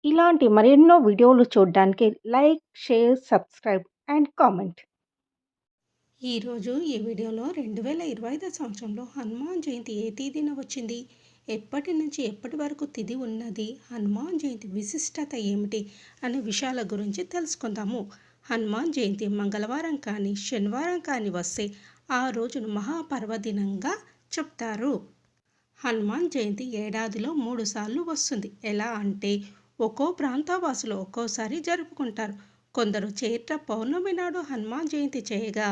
ఇలాంటి మరెన్నో వీడియోలు చూడడానికి like, share, subscribe and comment. ఈరోజు ఈ వీడియోలో 2025 సంవత్సరంలో హనుమాన్ జయంతి ఏ తేదీన వచ్చింది, ఎప్పటి నుంచి ఎప్పటి వరకు తిథి ఉన్నది, హనుమాన్ జయంతి విశిష్టత ఏమిటి అనే విషయాల గురించి తెలుసుకుందాము. హనుమాన్ జయంతి మంగళవారం కానీ శనివారం కానీ వస్తే ఆ రోజును మహాపర్వదినంగా చెప్తారు. హనుమాన్ జయంతి ఏడాదిలో 3 సార్లు వస్తుంది. ఎలా అంటే ఒక్కో ప్రాంతవాసులు ఒక్కోసారి జరుపుకుంటారు. కొందరు చైత్ర పౌర్ణమి నాడు హనుమాన్ జయంతి చేయగా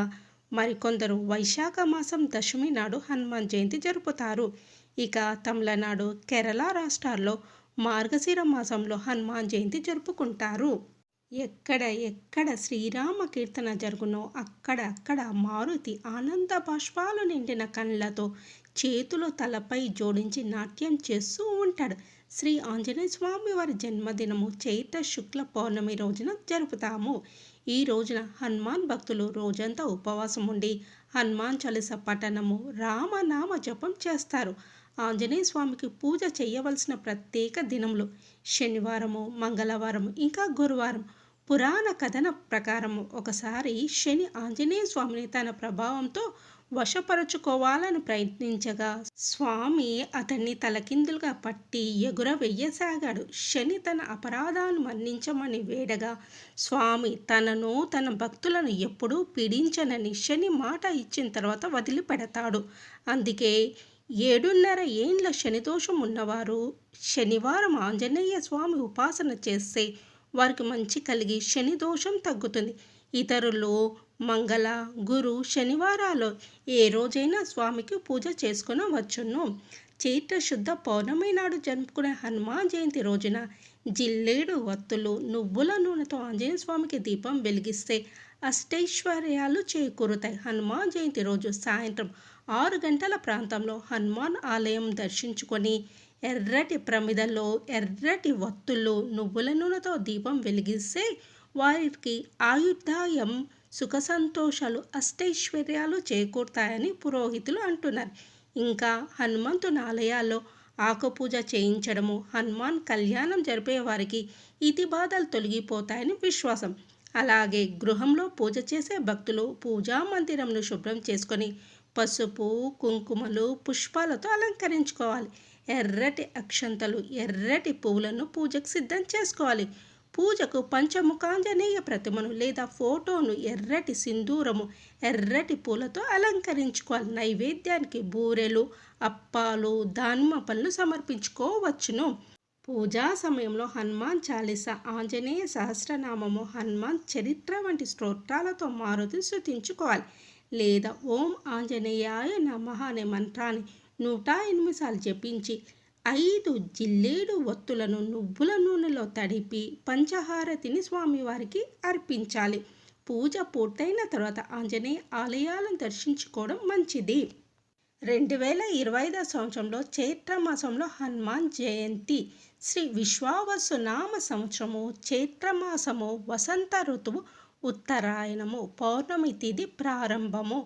మరికొందరు వైశాఖ మాసం దశమి నాడు హనుమాన్ జయంతి జరుపుతారు. ఇక తమిళనాడు, కేరళ రాష్ట్రాల్లో మార్గశిర మాసంలో హనుమాన్ జయంతి జరుపుకుంటారు. ఎక్కడ శ్రీరామ కీర్తన జరుగునో అక్కడ మారుతి ఆనంద బాష్పాలు నిండిన కళ్ళతో చేతులు తలపై జోడించి నాట్యం చేస్తూ ఉంటాడు. శ్రీ ఆంజనేయ స్వామి వారి జన్మదినము చైత్ర శుక్ల పౌర్ణమి రోజున జరుపుతాము. ఈ రోజున హనుమాన్ భక్తులు రోజంతా ఉపవాసం ఉండి హనుమాన్ చాలీసా పఠనము, రామనామ జపం చేస్తారు. ఆంజనేయ స్వామికి పూజ చేయవలసిన ప్రత్యేక దినములు శనివారము, మంగళవారం, ఇంకా గురువారం. పురాణ కథన ప్రకారము ఒకసారి శని ఆంజనేయ స్వామిని తన ప్రభావంతో వశపరుచుకోవాలని ప్రయత్నించగా స్వామి అతన్ని తలకిందులుగా పట్టి ఎగురవెయ్యసాగాడు. శని తన అపరాధాలను మన్నించమని వేడగా స్వామి తనను తన భక్తులను ఎప్పుడూ పీడించనని శని మాట ఇచ్చిన తర్వాత వదిలిపెడతాడు. అందుకే 7.5 ఏండ్ల శనిదోషం ఉన్నవారు శనివారం ఆంజనేయ స్వామి ఉపాసన చేస్తే వారికి మంచి కలిగి శని దోషం తగ్గుతుంది. ఇతరులు మంగళ, గురు, శనివారాల్లో ఏ రోజైనా స్వామికి పూజ చేసుకునవచ్చును. చైత్ర శుద్ధ పౌర్ణమి నాడు జరుపుకునే హనుమాన్ జయంతి రోజున జిల్లేడు వత్తులు, నువ్వుల నూనెతో ఆంజనేయ స్వామికి దీపం వెలిగిస్తే అష్టైశ్వర్యాలు చేకూరుతాయి. హనుమాన్ జయంతి రోజు సాయంత్రం 6 గంటల ప్రాంతంలో హనుమాన్ ఆలయం దర్శించుకొని ఎర్రటి ప్రమిదలో ఎర్రటి వత్తులు, నువ్వుల నూనెతో దీపం వెలిగిస్తే వారికి ఆయుర్దాయం, సుఖ సంతోషాలు, అష్టైశ్వర్యాలు చేకూరుతాయని పురోహితులు అంటున్నారు. ఇంకా హనుమంతుని ఆలయాల్లో ఆకుపూజ చేయించడము, హనుమాన్ కళ్యాణం జరిపే వారికి ఇతి బాధలు తొలగిపోతాయని విశ్వాసం. అలాగే గృహంలో పూజ చేసే భక్తులు పూజా మందిరంను శుభ్రం చేసుకొని పసుపు, కుంకుమలు, పుష్పాలతో అలంకరించుకోవాలి. ఎర్రటి అక్షంతలు, ఎర్రటి పువ్వులను పూజకు సిద్ధం చేసుకోవాలి. పూజకు పంచముఖాంజనేయ ప్రతిమను లేదా ఫోటోను ఎర్రటి సింధూరము, ఎర్రటి పూలతో అలంకరించుకోవాలి. నైవేద్యానికి బూరెలు, అప్పాలు, దానిమ్మ పళ్ళు సమర్పించుకోవచ్చును. పూజా సమయంలో హనుమాన్ చాలీసా, ఆంజనేయ సహస్రనామము, హనుమాన్ చరిత్ర వంటి స్తోత్రాలతో మారుతి స్తుతించుకోవాలి. లేదా ఓం ఆంజనేయాయ నమః అనే మంత్రాన్ని 108 సార్లు జపించి 5 జిల్లేడు ఒత్తులను నువ్వుల నూనెలో తడిపి పంచహారతిని స్వామివారికి అర్పించాలి. పూజ పూర్తయిన తర్వాత ఆంజనేయ ఆలయాలను దర్శించుకోవడం మంచిది. 2025 సంవత్సరంలో చైత్ర మాసంలో హనుమాన్ జయంతి. శ్రీ విశ్వావసు నామ సంవత్సరము చైత్రమాసము, వసంత ఋతువు, ఉత్తరాయణము, పౌర్ణమి తిథి ప్రారంభము.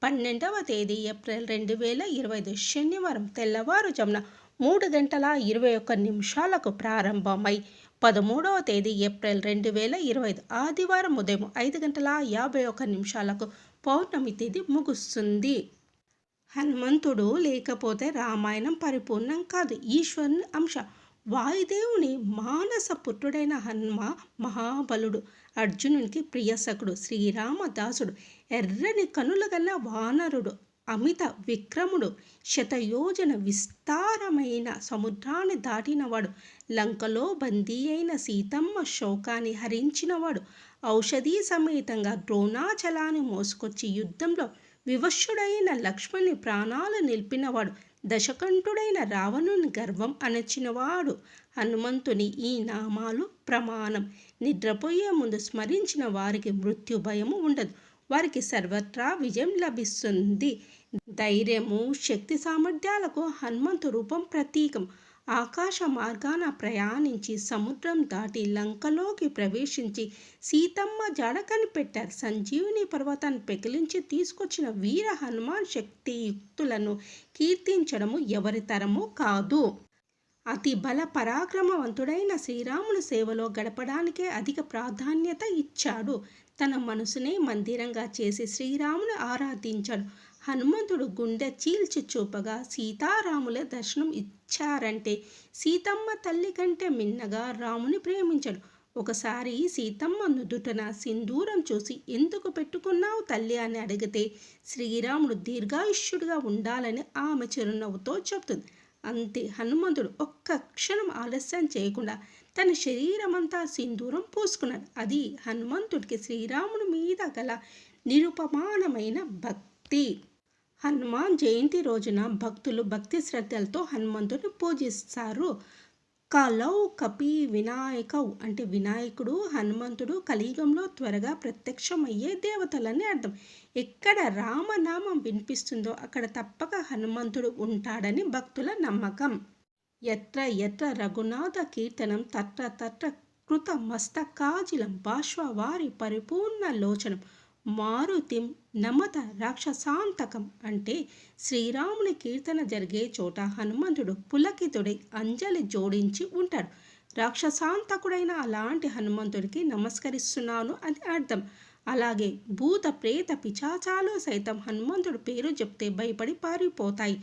12వ తేదీ ఏప్రిల్ 2025 శనివారం తెల్లవారుజామున 3:21 ప్రారంభమై 13వ తేదీ ఏప్రిల్ 2025 ఆదివారం ఉదయం 5:51 పౌర్ణమి తిథి ముగుస్తుంది. హనుమంతుడు లేకపోతే రామాయణం పరిపూర్ణం కాదు. ఈశ్వరుని అంశ. వాయుదేవుని మానస పుత్రుడైన హనుమ మహాబలుడు, అర్జునునికి ప్రియసకుడు, శ్రీరామదాసుడు, ఎర్రని కనుల గల వానరుడు, అమిత విక్రముడు, శతయోజన విస్తారమైన సముద్రాన్ని దాటినవాడు, లంకలో బందీ అయిన సీతమ్మ శోకాన్ని హరించినవాడు, ఔషధీ సమేతంగా ద్రోణాచలాన్ని మోసుకొచ్చి యుద్ధంలో వివశుడైన లక్ష్మణుని ప్రాణాలు నిలిపినవాడు, దశకంఠుడైన రావణుని గర్వం అణచినవాడు. హనుమంతుని ఈ నామాలు ప్రమాణం. నిద్రపోయే ముందు స్మరించిన వారికి మృత్యు భయము ఉండదు. వారికి సర్వత్రా విజయం లభిస్తుంది. ధైర్యము, శక్తి సామర్థ్యాలకు హనుమంతు రూపం ప్రతీకం. ఆకాశ మార్గాన ప్రయాణించి సముద్రం దాటి లంకలోకి ప్రవేశించి సీతమ్మ జాడ కనిపెట్టారు. సంజీవుని పర్వతాన్ని పెకిలించి తీసుకొచ్చిన వీర హనుమాన్ శక్తియుక్తులను కీర్తించడము ఎవరి తరము కాదు. అతి బల పరాక్రమవంతుడైన శ్రీరాముని సేవలో గడపడానికే అధిక ప్రాధాన్యత ఇచ్చాడు. తన మనసునే మందిరంగా చేసి శ్రీరాముని ఆరాధించాడు. హనుమంతుడు గుండె చీల్చి చూపగా సీతారాముల దర్శనం ఇచ్చారంటే సీతమ్మ తల్లి కంటే మిన్నగా రాముని ప్రేమించాడు. ఒకసారి సీతమ్మ నుదుటన సింధూరం చూసి ఎందుకు పెట్టుకున్నావు తల్లి అని అడిగితే శ్రీరాముడు దీర్ఘాయుష్యుడిగా ఉండాలని ఆమె చిరునవ్వుతో చెప్తుంది. అంతే, హనుమంతుడు ఒక్క క్షణం ఆలస్యం చేయకుండా తన శరీరమంతా సింధూరం పూసుకున్నాడు. అది హనుమంతుడికి శ్రీరాముడి మీద గల నిరుపమానమైన భక్తి. హనుమాన్ జయంతి రోజున భక్తులు భక్తి శ్రద్ధలతో హనుమంతుడిని పూజిస్తారు. కలౌ కపి వినాయకౌ అంటే వినాయకుడు, హనుమంతుడు కలియుగంలో త్వరగా ప్రత్యక్షమయ్యే దేవతలని అర్థం. ఎక్కడ రామనామం వినిపిస్తుందో అక్కడ తప్పక హనుమంతుడు ఉంటాడని భక్తుల నమ్మకం. ఎత్ర ఎత్ర రఘునాథ కీర్తనం తత్ర తత్ర కృత మస్తకాజిలం బాష్పవారి పరిపూర్ణ లోచనం మారుతిం నమత రాక్షసాంతకం అంటే శ్రీరాముని కీర్తన జరిగే చోట హనుమంతుడు పులకితుడై అంజలి జోడించి ఉంటాడు. రాక్షసాంతకుడైన అలాంటి హనుమంతుడికి నమస్కరిస్తున్నాను అని అర్థం. అలాగే భూత ప్రేత పిశాచాలు సైతం హనుమంతుడు పేరు చెప్తే భయపడి పారిపోతాయి.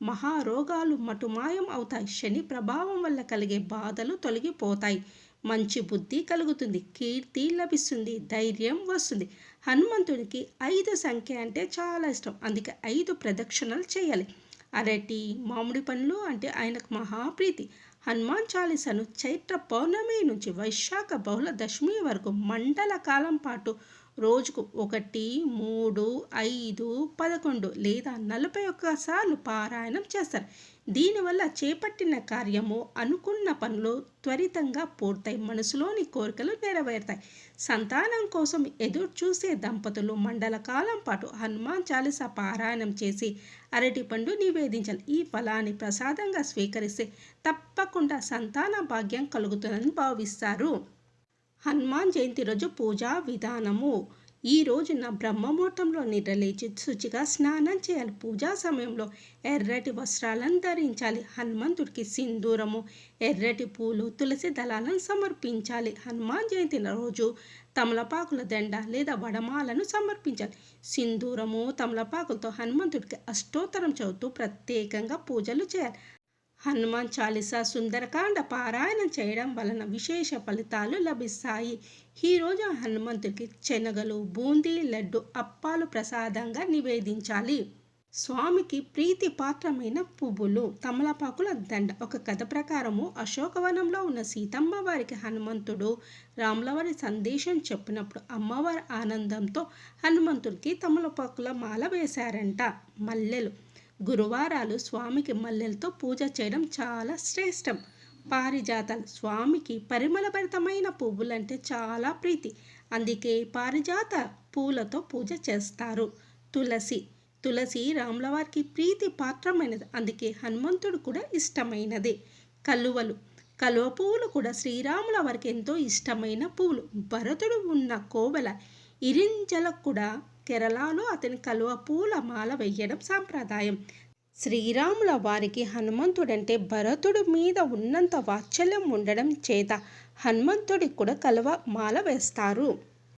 మహారోగాలు మటుమాయం అవుతాయి. శని ప్రభావం వల్ల కలిగే బాధలు తొలగిపోతాయి. మంచి బుద్ధి కలుగుతుంది. కీర్తి లభిస్తుంది. ధైర్యం వస్తుంది. హనుమంతుడికి 5 సంఖ్య అంటే చాలా ఇష్టం. అందుకే 5 ప్రదక్షిణలు చేయాలి. అరటి, మామిడి పండ్లు అంటే ఆయనకు మహాప్రీతి. హనుమాన్ చాలీసాను చైత్ర పౌర్ణమి నుంచి వైశాఖ బహుళ దశమి వరకు మండల కాలం పాటు రోజుకు 1, 3, 5, 11 లేదా 41 సార్లు పారాయణం చేస్తారు. దీనివల్ల చేపట్టిన కార్యము, అనుకున్న పనులు త్వరితంగా పూర్తయి మనసులోని కోరికలు నెరవేరుతాయి. సంతానం కోసం ఎదురు చూసే దంపతులు మండల కాలం పాటు హనుమాన్ చాలీసా పారాయణం చేసి అరటిపండు నివేదించాలి. ఈ ఫలాన్ని ప్రసాదంగా స్వీకరిస్తే తప్పకుండా సంతాన భాగ్యం కలుగుతుందని భావిస్తారు. హనుమాన్ జయంతి రోజు పూజా విధానము. ఈ రోజున బ్రహ్మముహూర్తంలో నిద్రలేచి శుచిగా స్నానం చేయాలి. పూజా సమయంలో ఎర్రటి వస్త్రాలను ధరించాలి. హనుమంతుడికి సింధూరము, ఎర్రటి పూలు, తులసి దళాలను సమర్పించాలి. హనుమాన్ జయంతి రోజు తమలపాకుల దండ లేదా వడమాలను సమర్పించాలి. సింధూరము, తమలపాకులతో హనుమంతుడికి అష్టోత్తరం చదువుతూ ప్రత్యేకంగా పూజలు చేయాలి. హనుమాన్ చాలీసా, సుందరకాండ పారాయణం చేయడం వలన విశేష ఫలితాలు లభిస్తాయి. ఈరోజు హనుమంతుడికి శనగలు, బూందీ, లడ్డు, అప్పాలు ప్రసాదంగా నివేదించాలి. స్వామికి ప్రీతి పాత్రమైన పువ్వులు, తమలపాకుల దండ. ఒక కథ ప్రకారము అశోకవనంలో ఉన్న సీతమ్మ వారికి హనుమంతుడు రాములవారి సందేశం చెప్పినప్పుడు అమ్మవారి ఆనందంతో హనుమంతుడికి తమలపాకుల మాల వేశారంట. మల్లెలు. గురువారాలు స్వామికి మల్లెలతో పూజ చేయడం చాలా శ్రేష్టం. పారిజాతాలు. స్వామికి పరిమళభరితమైన పువ్వులంటే చాలా ప్రీతి. అందుకే పారిజాత పూలతో పూజ చేస్తారు. తులసి. తులసి రాములవారికి ప్రీతి పాత్రమైనది. అందుకే హనుమంతుడు కూడా ఇష్టమైనది. కలువలు. కలువ పువ్వులు కూడా శ్రీరాముల వారికి ఎంతో ఇష్టమైన పువ్వులు. భరతుడు ఉన్న కోవెల ఇరింజలకు కూడా కేరళలో అతని కలువ పూల మాల వేయడం సాంప్రదాయం. శ్రీరాముల వారికి హనుమంతుడంటే భరతుడి మీద ఉన్నంత వాత్సల్యం ఉండడం చేత హనుమంతుడికి కూడా కలువ మాల వేస్తారు.